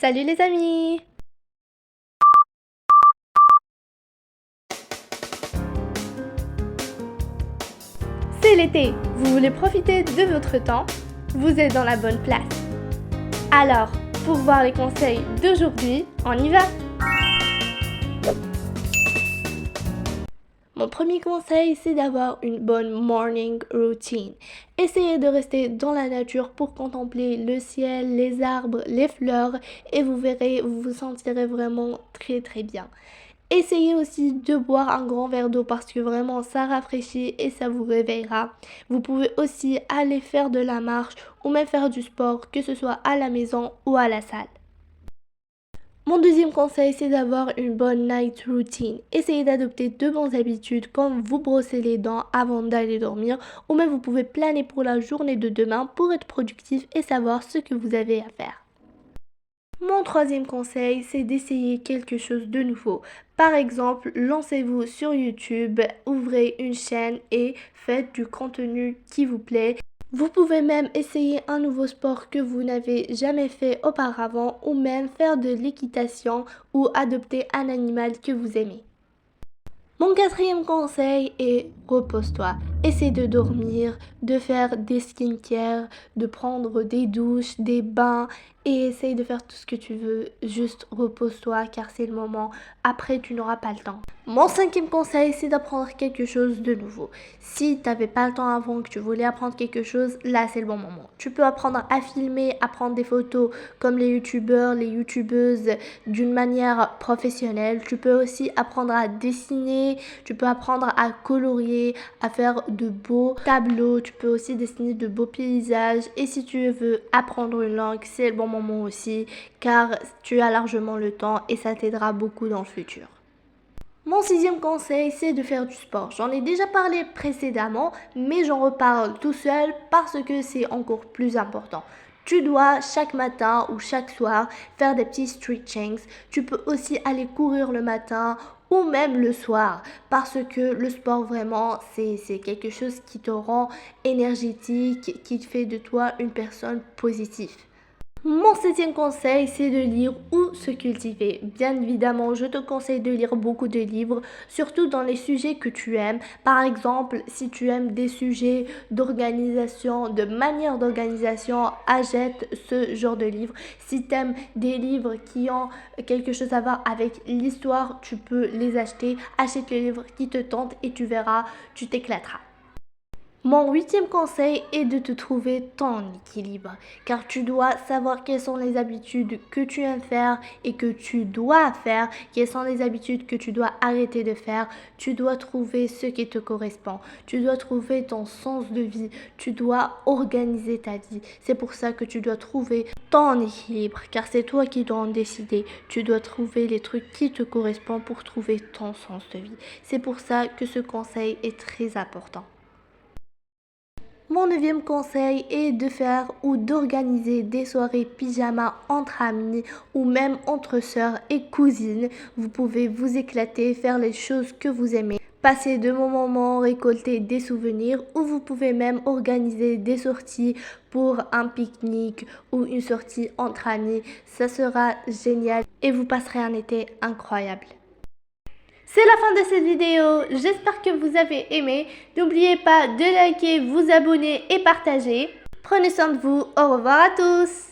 Salut les amis! C'est l'été, vous voulez profiter de votre temps? Vous êtes dans la bonne place. Alors, pour voir les conseils d'aujourd'hui, on y va! Mon premier conseil, c'est d'avoir une bonne morning routine. Essayez de rester dans la nature pour contempler le ciel, les arbres, les fleurs et vous verrez, vous vous sentirez vraiment très très bien. Essayez aussi de boire un grand verre d'eau parce que vraiment ça rafraîchit et ça vous réveillera. Vous pouvez aussi aller faire de la marche ou même faire du sport, que ce soit à la maison ou à la salle. Mon deuxième conseil, c'est d'avoir une bonne night routine. Essayez d'adopter de bonnes habitudes comme vous brosser les dents avant d'aller dormir ou même vous pouvez planer pour la journée de demain pour être productif et savoir ce que vous avez à faire. Mon troisième conseil, c'est d'essayer quelque chose de nouveau. Par exemple, lancez-vous sur YouTube, ouvrez une chaîne et faites du contenu qui vous plaît. Vous pouvez même essayer un nouveau sport que vous n'avez jamais fait auparavant ou même faire de l'équitation ou adopter un animal que vous aimez. Mon quatrième conseil est repose-toi. Essaie de dormir, de faire des skincare, de prendre des douches, des bains et essaye de faire tout ce que tu veux. Juste repose-toi car c'est le moment. Après, tu n'auras pas le temps. Mon cinquième conseil, c'est d'apprendre quelque chose de nouveau. Si tu n'avais pas le temps avant, que tu voulais apprendre quelque chose, là c'est le bon moment. Tu peux apprendre à filmer, à prendre des photos comme les youtubeurs, les youtubeuses d'une manière professionnelle. Tu peux aussi apprendre à dessiner, tu peux apprendre à colorier, à faire de beaux tableaux. Tu peux aussi dessiner de beaux paysages. Et si tu veux apprendre une langue, c'est le bon moment aussi car tu as largement le temps et ça t'aidera beaucoup dans le futur. Mon sixième conseil, c'est de faire du sport. J'en ai déjà parlé précédemment, mais j'en reparle tout seul parce que c'est encore plus important. Tu dois chaque matin ou chaque soir faire des petits stretchings. Tu peux aussi aller courir le matin ou même le soir parce que le sport vraiment c'est quelque chose qui te rend énergétique, qui te fait de toi une personne positive. Mon septième conseil, c'est de lire ou se cultiver. Bien évidemment, je te conseille de lire beaucoup de livres, surtout dans les sujets que tu aimes. Par exemple, si tu aimes des sujets d'organisation, de manière d'organisation, achète ce genre de livres. Si tu aimes des livres qui ont quelque chose à voir avec l'histoire, tu peux les acheter. Achète le livre qui te tente et tu verras, tu t'éclateras. Mon huitième conseil est de te trouver ton équilibre, car tu dois savoir quelles sont les habitudes que tu aimes faire et que tu dois faire, quelles sont les habitudes que tu dois arrêter de faire. Tu dois trouver ce qui te correspond, tu dois trouver ton sens de vie, tu dois organiser ta vie. C'est pour ça que tu dois trouver ton équilibre, car c'est toi qui dois en décider. Tu dois trouver les trucs qui te correspondent pour trouver ton sens de vie. C'est pour ça que ce conseil est très important. Mon neuvième conseil est de faire ou d'organiser des soirées pyjama entre amis ou même entre sœurs et cousines. Vous pouvez vous éclater, faire les choses que vous aimez, passer de bons moments, récolter des souvenirs ou vous pouvez même organiser des sorties pour un pique-nique ou une sortie entre amis. Ça sera génial et vous passerez un été incroyable. C'est la fin de cette vidéo, j'espère que vous avez aimé. N'oubliez pas de liker, vous abonner et partager. Prenez soin de vous, au revoir à tous.